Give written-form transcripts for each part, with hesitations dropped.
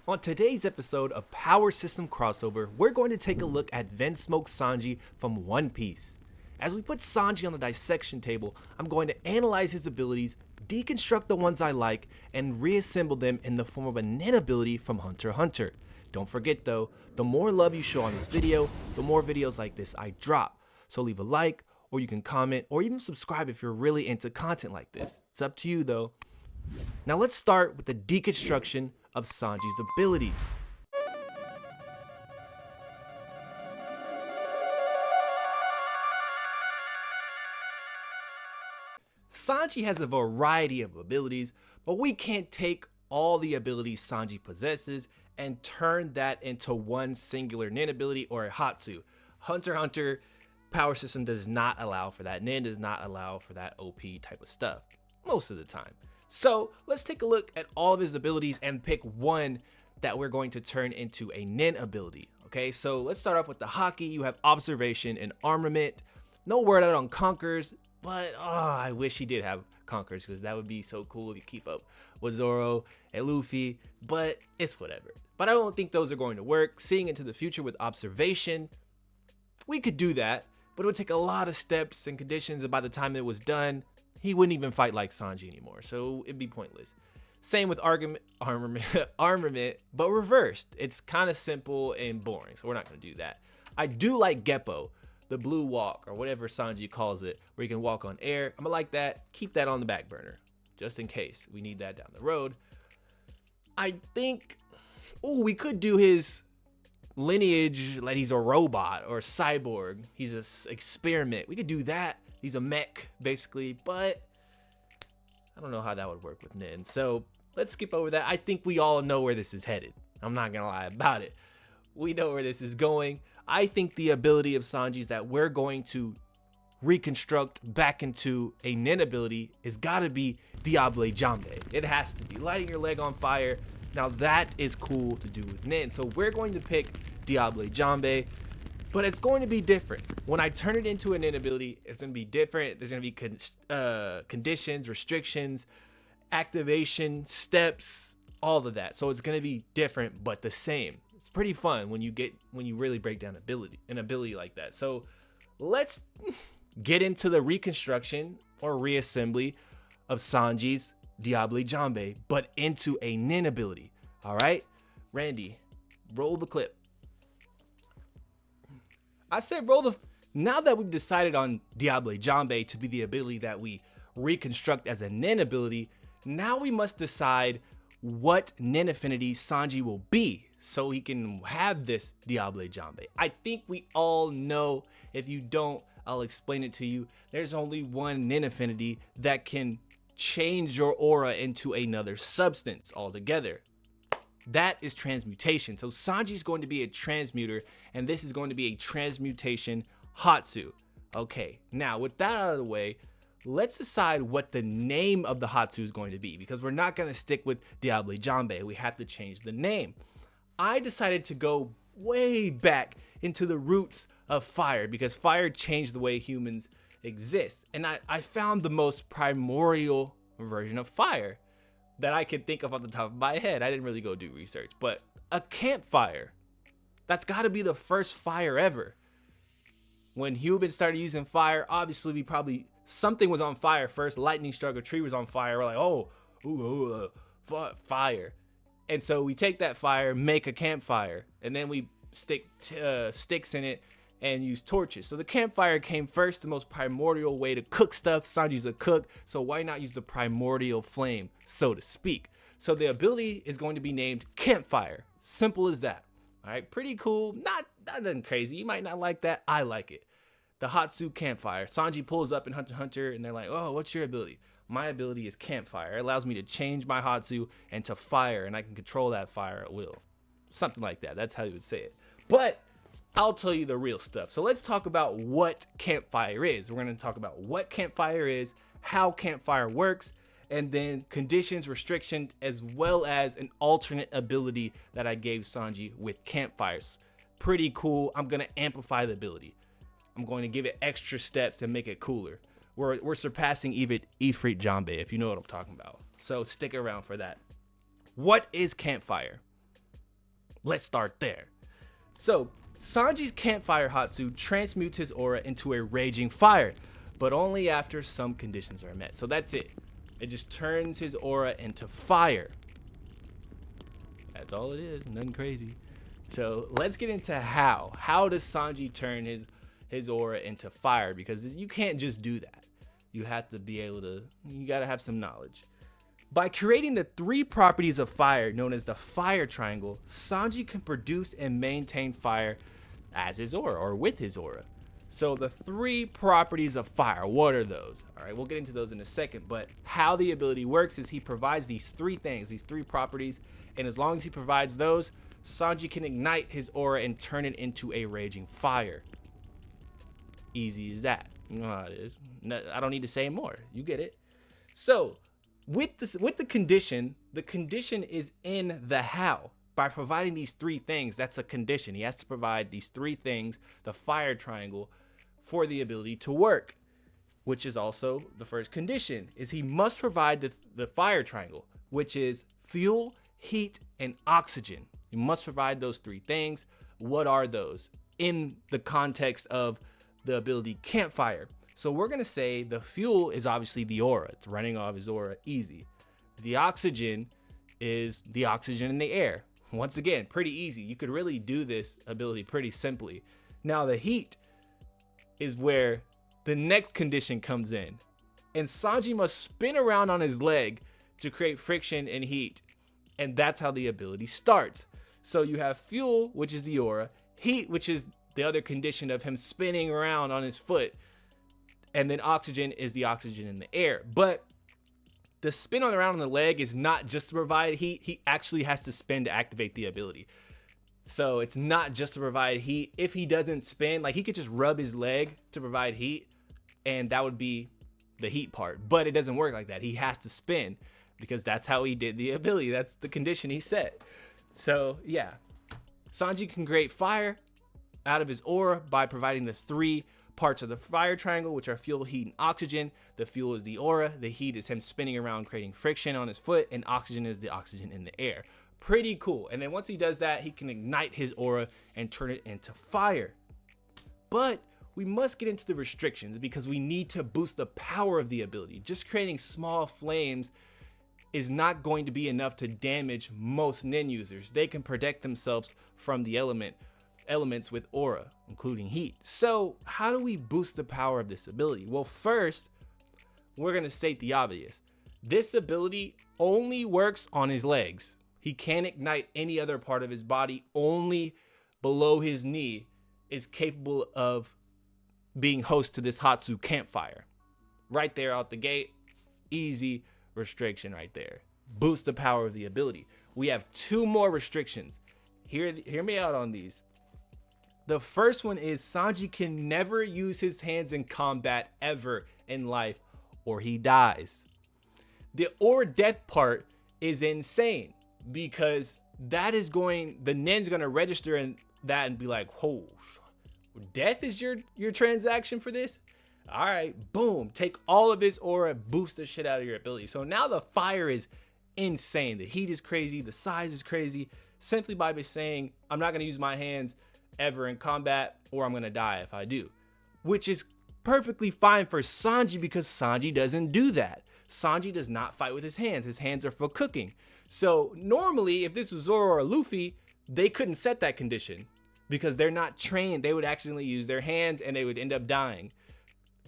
On today's episode of Power System Crossover, we're going to take a look at Vinsmoke Sanji from One Piece. As we put Sanji on the dissection table, I'm going to analyze his abilities, deconstruct the ones I like, and reassemble them in the form of a NEN ability from Hunter x Hunter. Don't forget though, the more love you show on this video, the more videos like this I drop. So leave a like, or you can comment, or even subscribe if you're really into content like this. It's up to you though. Now let's start with the deconstruction of Sanji's abilities. Sanji has a variety of abilities, but we can't take all the abilities Sanji possesses and turn that into one singular NEN ability or a Hatsu. Hunter x Hunter power system does not allow for that. NEN does not allow for that OP type of stuff most of the time. So let's take a look at all of his abilities and pick one that we're going to turn into a NEN ability. Okay, so let's start off with the Haki. You have observation and armament. No word out on Conquers, but I wish he did have Conquers because that would be so cool if you keep up with Zoro and Luffy, but it's whatever. But I don't think those are going to work. Seeing into the future with observation, we could do that, but it would take a lot of steps and conditions, and by the time it was done, he wouldn't even fight like Sanji anymore, so it'd be pointless. Same with armament, but reversed. It's kind of simple and boring, so we're not going to do that. I do like Geppo, the blue walk, or whatever Sanji calls it, where you can walk on air. I'm gonna like that. Keep that on the back burner, just in case we need that down the road. I think, we could do his lineage, like he's a robot or a cyborg. He's an experiment. We could do that. He's a mech, basically, but I don't know how that would work with NEN. So let's skip over that. I think we all know where this is headed. I'm not gonna lie about it. We know where this is going. I think the ability of Sanji's that we're going to reconstruct back into a NEN ability is gotta be DIABLE JAMBE. It has to be lighting your leg on fire. Now that is cool to do with NEN. So we're going to pick DIABLE JAMBE. But it's going to be different. When I turn it into a NEN ability, it's going to be different. There's going to be conditions, restrictions, activation, steps, all of that. So it's going to be different, but the same. It's pretty fun when you really break down an ability like that. So let's get into the reconstruction or reassembly of Sanji's DIABLE JAMBE, but into a NEN ability. All right, Randy, roll the clip. I said roll the... Now that we've decided on DIABLE JAMBE to be the ability that we reconstruct as a NEN ability, now we must decide what NEN affinity Sanji will be so he can have this DIABLE JAMBE. I think we all know. If you don't, I'll explain it to you. There's only one NEN affinity that can change your aura into another substance altogether. That is transmutation. So Sanji's going to be a transmuter, and this is going to be a transmutation Hatsu. Okay, now with that out of the way, let's decide what the name of the Hatsu is going to be, because we're not going to stick with DIABLE JAMBE. We have to change the name. I decided to go way back into the roots of fire, because fire changed the way humans exist. And I found the most primordial version of fire that I can think of off the top of my head. I didn't really go do research, but a campfire. That's got to be the first fire ever. When humans started using fire, obviously something was on fire first. Lightning struck, a tree was on fire. We're like, fire. And so we take that fire, make a campfire, and then we stick sticks in it and use torches. So the campfire came first, the most primordial way to cook stuff. Sanji's a cook, so why not use the primordial flame, so to speak? So the ability is going to be named Campfire. Simple as that. All right, pretty cool. Not nothing crazy. You might not like that. I like it. The Hatsu Campfire. Sanji pulls up in Hunter x Hunter, and they're like, "Oh, what's your ability?" My ability is Campfire. It allows me to change my Hatsu into fire, and I can control that fire at will. Something like that. That's how you would say it. But I'll tell you the real stuff. So let's talk about what Campfire is. We're going to talk about what Campfire is, how Campfire works, and then conditions, restrictions, as well as an alternate ability that I gave Sanji with Campfires. Pretty cool. I'm going to amplify the ability. I'm going to give it extra steps and make it cooler. We're surpassing even Ifrit Jambe, if you know what I'm talking about. So stick around for that. What is Campfire? let's start there. So Sanji's Campfire Hatsu transmutes his aura into a raging fire, but only after some conditions are met. So that's it. It just turns his aura into fire. That's all it is, nothing crazy. So let's get into how. How does Sanji turn his aura into fire? Because you can't just do that. You have to be able to, you gotta have some knowledge. By creating the 3 properties of fire known as the fire triangle, Sanji can produce and maintain fire as his aura or with his aura. So the 3 properties of fire, what are those? All right, we'll get into those in a second, but how the ability works is he provides these 3 things, these 3 properties, and as long as he provides those, Sanji can ignite his aura and turn it into a raging fire. Easy as that. You know how it is. I don't need to say more. You get it. So with the condition is in the how. By providing these 3 things, that's a condition. He has to provide these 3 things, the fire triangle, for the ability to work, which is also the first condition, is he must provide the fire triangle, which is fuel, heat, and oxygen. You must provide those 3 things. What are those in the context of the ability Campfire? So we're gonna say the fuel is obviously the aura. It's running off his aura, easy. The oxygen is the oxygen in the air. Once again, pretty easy. You could really do this ability pretty simply. Now the heat is where the next condition comes in. And Sanji must spin around on his leg to create friction and heat. And that's how the ability starts. So you have fuel, which is the aura, heat, which is the other condition of him spinning around on his foot, and then oxygen is the oxygen in the air. But the spin around on the leg is not just to provide heat. He actually has to spin to activate the ability. So it's not just to provide heat. If he doesn't spin, like he could just rub his leg to provide heat, and that would be the heat part. But it doesn't work like that. He has to spin because that's how he did the ability. That's the condition he set. So yeah, Sanji can create fire out of his aura by providing the 3 parts of the fire triangle, which are fuel, heat, and oxygen. The fuel is the aura, the heat is him spinning around creating friction on his foot, and oxygen is the oxygen in the air. Pretty cool. And then once he does that, he can ignite his aura and turn it into fire. But we must get into the restrictions because we need to boost the power of the ability. Just creating small flames is not going to be enough to damage most NEN users. They can protect themselves from the elements with aura, including heat. So how do we boost the power of this ability? Well, first, we're going to state the obvious. This ability only works on his legs. He can't ignite any other part of his body. Only below his knee is capable of being host to this Hatsu Campfire. Right there out the gate, easy restriction right there. Boost the power of the ability. We have 2 more restrictions. Hear me out on these. The first one is Sanji can never use his hands in combat ever in life or he dies. The or death part is insane because that is the NEN's gonna register in that and be like, oh, death is your transaction for this? All right, boom, take all of this aura, boost the shit out of your ability. So now the fire is insane. The heat is crazy, the size is crazy, simply by saying, I'm not gonna use my hands ever in combat or I'm gonna die if I do, which is perfectly fine for Sanji because Sanji doesn't do that. Sanji does not fight with his hands are for cooking. So normally if this was Zoro or Luffy, they couldn't set that condition because they're not trained. They would accidentally use their hands and they would end up dying.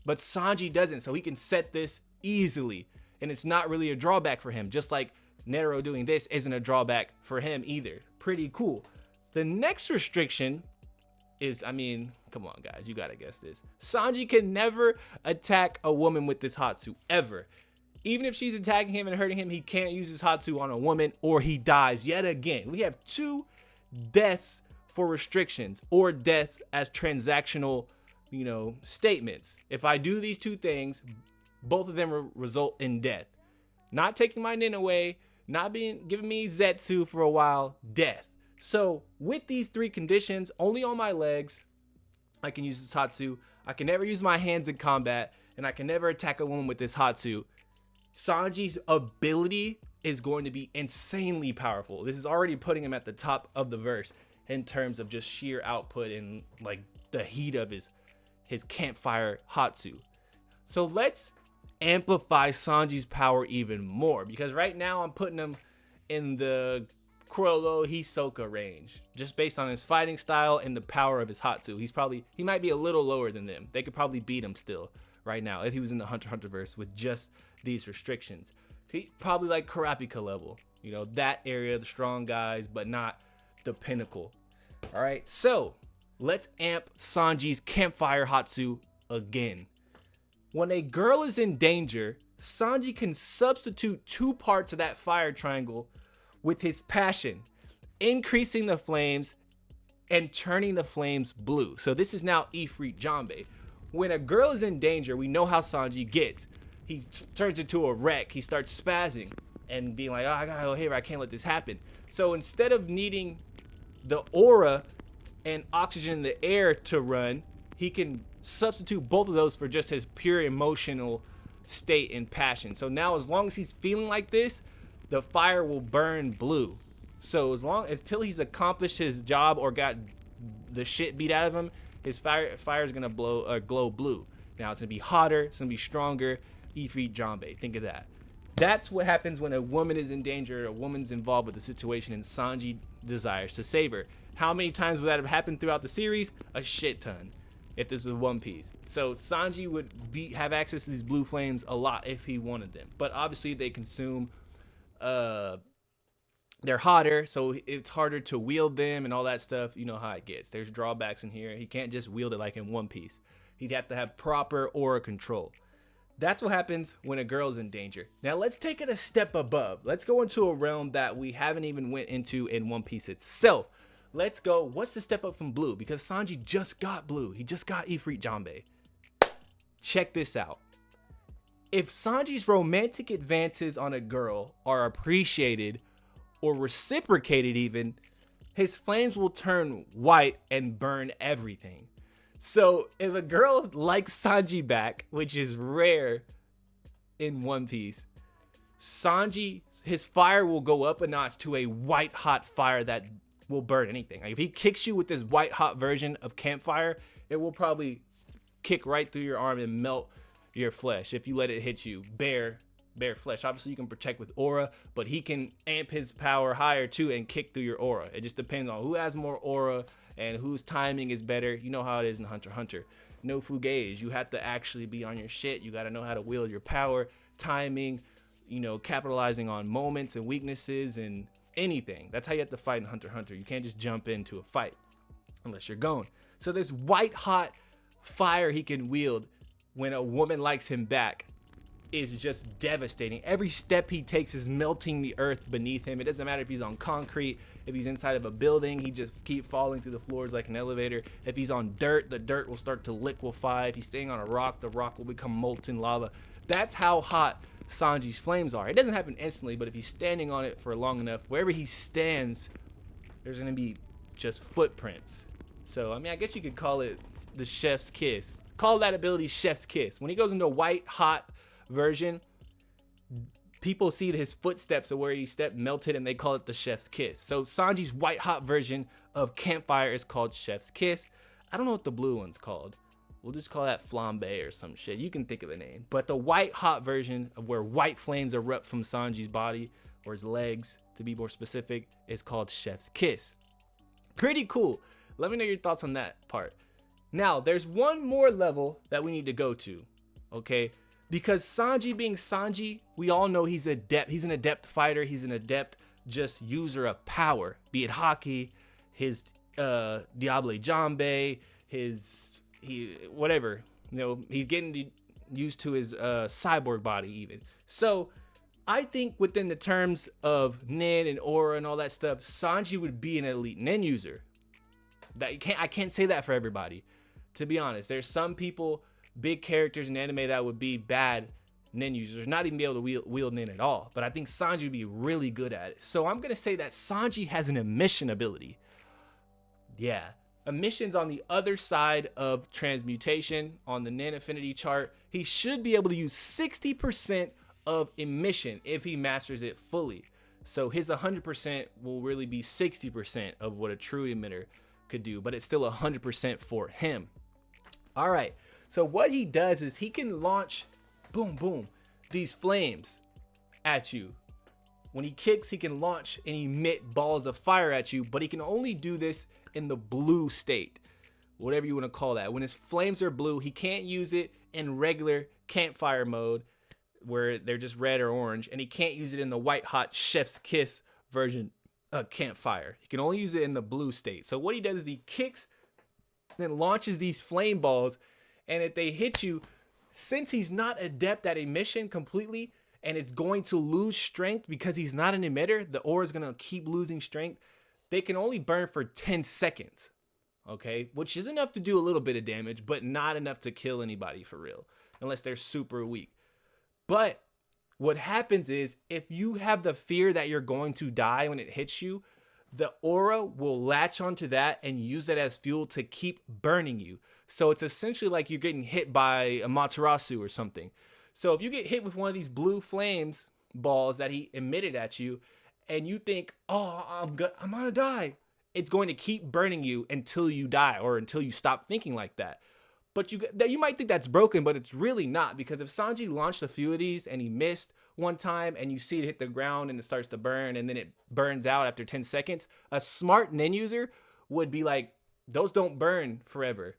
But Sanji doesn't, so he can set this easily and it's not really a drawback for him, just like Nero doing this isn't a drawback for him either. Pretty cool. The next restriction is, I mean, come on guys, you gotta guess this. Sanji can never attack a woman with this Hatsu, ever. Even if she's attacking him and hurting him, he can't use his Hatsu on a woman or he dies yet again. We have 2 deaths for restrictions or deaths as transactional, statements. If I do these 2 things, both of them result in death. Not taking my NEN away, not giving me Zetsu for a while, death. So with these 3 conditions, only on my legs, I can use this Hatsu. I can never use my hands in combat, and I can never attack a woman with this Hatsu. Sanji's ability is going to be insanely powerful. This is already putting him at the top of the verse in terms of just sheer output and like the heat of his Campfire Hatsu. So let's amplify Sanji's power even more, because right now I'm putting him in the Kuroro Hisoka range just based on his fighting style and the power of his Hatsu. He might be a little lower than them. They could probably beat him still right now if he was in the Hunter x Hunter verse with just these restrictions. He probably like Kurapika level, you know, that area, the strong guys, but not the pinnacle. All right, so let's amp Sanji's Campfire Hatsu again. When a girl is in danger, Sanji can substitute 2 parts of that fire triangle with his passion, increasing the flames and turning the flames blue. So this is now Ifrit Jambe. When a girl is in danger, we know how Sanji gets. He turns into a wreck. He starts spazzing and being like, oh, I gotta go here. I can't let this happen. So instead of needing the aura and oxygen in the air to run, he can substitute both of those for just his pure emotional state and passion. So now as long as he's feeling like this, the fire will burn blue. So until he's accomplished his job or got the shit beat out of him, his fire is gonna glow blue. Now it's gonna be hotter, it's gonna be stronger. Ifrit Jambe, think of that. That's what happens when a woman is in danger, a woman's involved with the situation, and Sanji desires to save her. How many times would that have happened throughout the series? A shit ton, if this was One Piece. So Sanji would have access to these blue flames a lot if he wanted them. But obviously they consume, they're hotter, so it's harder to wield them and all that stuff. You know how it gets. There's drawbacks in here. He can't just wield it like in One Piece. He'd have to have proper aura control. That's what happens when a girl is in danger. Now let's take it a step above. Let's go into a realm that we haven't even went into in One Piece itself. Let's go, what's the step up from blue? Because Sanji just got blue. He just got Ifrit Jambe. Check this out. If Sanji's romantic advances on a girl are appreciated or reciprocated even, his flames will turn white and burn everything. So if a girl likes Sanji back, which is rare in One Piece, Sanji, his fire will go up a notch to a white hot fire that will burn anything. Like if he kicks you with this white hot version of Campfire, it will probably kick right through your arm and melt your flesh if you let it hit you bare flesh. Obviously you can protect with aura, but he can amp his power higher too and kick through your aura. It just depends on who has more aura and whose timing is better. You know how it is in Hunter x Hunter. No fugaze. You have to actually be on your shit. You got to know how to wield your power, timing, you know, capitalizing on moments and weaknesses and anything. That's how you have to fight in Hunter x Hunter. You can't just jump into a fight unless you're going. So this white hot fire he can wield when a woman likes him back is just devastating. Every step he takes is melting the earth beneath him. It doesn't matter if he's on concrete, if he's inside of a building, he just keep falling through the floors like an elevator. If he's on dirt, the dirt will start to liquefy. If he's staying on a rock, the rock will become molten lava. That's how hot Sanji's flames are. It doesn't happen instantly, but if he's standing on it for long enough, wherever he stands, there's gonna be just footprints. So, I mean, I guess you could call it the chef's kiss. Call that ability chef's kiss. When he goes into a white hot version, people see his footsteps of where he stepped melted and they call it the chef's kiss. So Sanji's white hot version of Campfire is called chef's kiss. I don't know what the blue one's called. We'll just call that flambe or some shit. You can think of a name. But the white hot version of where white flames erupt from Sanji's body, or his legs to be more specific, is called chef's kiss. Pretty cool. Let me know your thoughts on that part. Now there's one more level that we need to go to, okay? Because Sanji being Sanji, we all know he's adept. He's an adept fighter. He's an adept just user of power, be it hockey, his Diable Jambe, whatever. You know, he's getting used to his cyborg body even. So I think within the terms of NEN and aura and all that stuff, Sanji would be an elite NEN user. I can't say that for everybody. To be honest, there's some people, big characters in anime, that would be bad NEN users, not even be able to wield NEN at all. But I think Sanji would be really good at it. So I'm gonna say that Sanji has an emission ability. Yeah, emission's on the other side of transmutation on the NEN affinity chart. He should be able to use 60% of emission if he masters it fully. So his 100% will really be 60% of what a true emitter could do, but it's still 100% for him. All right, so what he does is he can launch, boom, boom, these flames at you. When he kicks, he can launch and emit balls of fire at you, but he can only do this in the blue state, whatever you want to call that. When his flames are blue, he can't use it in regular campfire mode where they're just red or orange, and he can't use it in the white hot chef's kiss version of campfire. He can only use it in the blue state. So what he does is he kicks, then launches these flame balls, and if they hit you, since he's not adept at emission completely, and it's going to lose strength because he's not an emitter, the aura is going to keep losing strength, they can only burn for 10 seconds, okay? Which is enough to do a little bit of damage, but not enough to kill anybody for real, unless they're super weak. But what happens is if you have the fear that you're going to die when it hits you, the aura will latch onto that and use it as fuel to keep burning you. So it's essentially like you're getting hit by a Materasu or something. So if you get hit with one of these blue flames balls that he emitted at you and you think, oh, I'm gonna die, it's going to keep burning you until you die or until you stop thinking like that. But you might think that's broken, but it's really not, because if Sanji launched a few of these and he missed one time and you see it hit the ground and it starts to burn and then it burns out after 10 seconds, a smart NEN user would be like, those don't burn forever.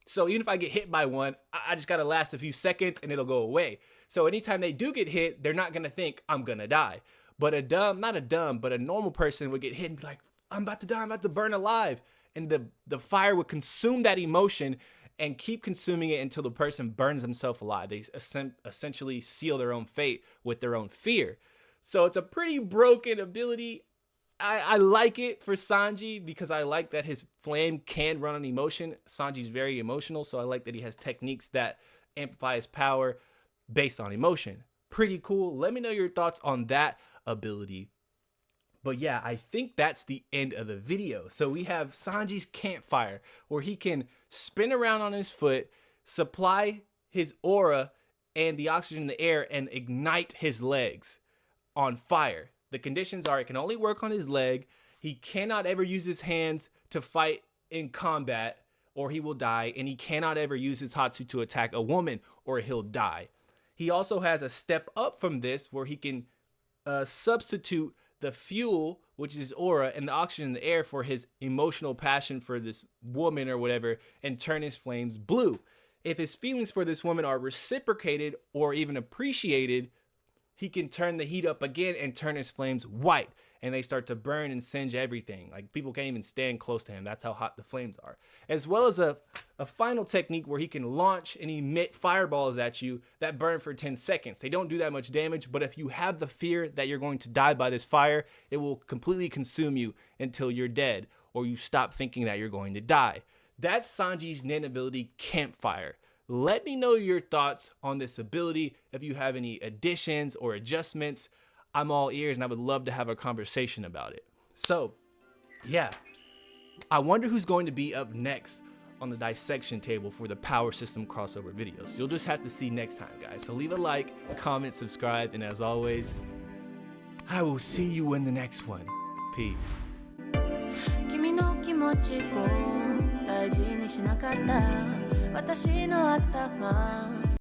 So even if I get hit by one, I just gotta last a few seconds and it'll go away. So anytime they do get hit, they're not gonna think I'm gonna die. But a normal person would get hit and be like, I'm about to die, I'm about to burn alive. And the fire would consume that emotion and keep consuming it until the person burns himself alive. They essentially seal their own fate with their own fear. So it's a pretty broken ability. I like it for Sanji because I like that his flame can run on emotion. Sanji's very emotional, so I like that he has techniques that amplify his power based on emotion. Pretty cool. Let me know your thoughts on that ability. But yeah, I think that's the end of the video. So we have Sanji's Campfire, where he can spin around on his foot, supply his aura and the oxygen in the air, and ignite his legs on fire. The conditions are it can only work on his leg. He cannot ever use his hands to fight in combat or he will die. And he cannot ever use his Hatsu to attack a woman or he'll die. He also has a step up from this where he can substitute the fuel, which is aura, and the oxygen in the air for his emotional passion for this woman or whatever, and turn his flames blue. If his feelings for this woman are reciprocated or even appreciated, he can turn the heat up again and turn his flames white, and they start to burn and singe everything. Like, people can't even stand close to him. That's how hot the flames are. As well as a final technique where he can launch and emit fireballs at you that burn for 10 seconds. They don't do that much damage, but if you have the fear that you're going to die by this fire, it will completely consume you until you're dead or you stop thinking that you're going to die. That's Sanji's NEN ability, Campfire. Let me know your thoughts on this ability. If you have any additions or adjustments, I'm all ears and I would love to have a conversation about it. So, yeah, I wonder who's going to be up next on the dissection table for the power system crossover videos. You'll just have to see next time, guys. So leave a like, comment, subscribe, and as always, I will see you in the next one. Peace. 君の気持ちを大事にしなかった私の頭